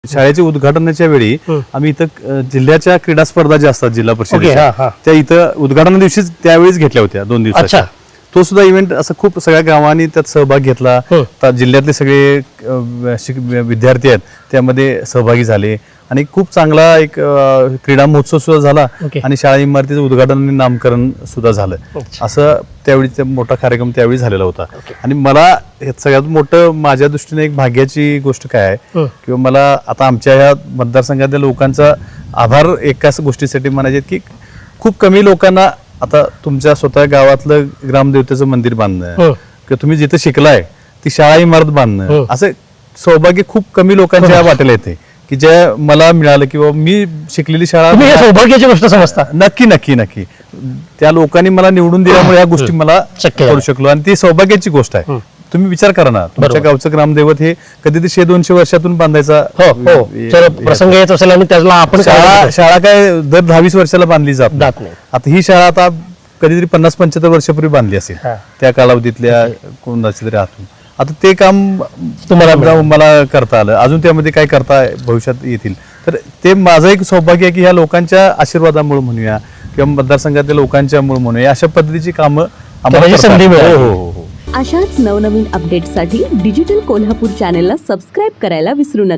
शाळेच्या उद्घाटनाच्या वेळी आम्ही इथं जिल्ह्याच्या क्रीडा स्पर्धा ज्या असतात जिल्हा परिषदेच्या त्या इथं उद्घाटना दिवशीच त्यावेळीच घेतल्या होत्या 2 दिवसाच्या. तो सुद्धा इव्हेंट असं खूप सगळ्या गावांनी त्यात सहभाग घेतला. जिल्ह्यातले सगळे विद्यार्थी आहेत त्यामध्ये सहभागी झाले आणि खूप चांगला एक क्रीडा महोत्सव सुद्धा झाला आणि शाळा इमारतीचं उद्घाटन आणि नामकरण सुद्धा झालं. असं त्यावेळी मोठा कार्यक्रम त्यावेळी झालेला होता. आणि मला सगळ्यात मोठं माझ्या दृष्टीने एक भाग्याची गोष्ट काय आहे किंवा मला आता आमच्या ह्या मतदारसंघातल्या लोकांचा आभार एकाच गोष्टीसाठी म्हणायचे की खूप कमी लोकांना आता तुमच्या स्वतः गावातलं ग्रामदेवतेचं मंदिर बांधणं किंवा तुम्ही जिथं शिकलाय ती शाळा इमारत बांधणं असं सौभाग्य खूप कमी लोकांच्या वाटेला येते की जे मला मिळालं किंवा मी शिकलेली शाळा सौभाग्याची गोष्ट समजता. नक्की नक्की नक्की त्या लोकांनी मला निवडून दिल्यामुळे या गोष्टी मला करू शकलो आणि ती सौभाग्याची गोष्ट आहे. तुम्ही विचार करा ना तुमच्या गावचं ग्रामदैवत हे कधी ते 100-200 वर्षातून बांधायचा प्रसंग येत असेल आणि त्याला आपण शाळा काय दर 10-20 वर्षाला बांधली जात नाही. आता ही शाळा आता कधीतरी 50-75 वर्षापूर्वी बांधली असेल त्या कालावधीतल्या कोणाच्या तरी हातून. आता ते काम तुम्हाला मला करता आलं. अजून त्यामध्ये काय करता भविष्यात येतील तर ते माझं एक सौभाग्य आहे की ह्या लोकांच्या आशीर्वादामुळे म्हणूया किंवा मतदारसंघातल्या लोकांच्यामुळे म्हणूया अशा पद्धतीची कामं आम्हाला संधी मिळाली. अशाच नवनवीन अपडेटसाठी डिजिटल कोल्हापूर चॅनेलला सबस्क्राईब करायला विसरू नका.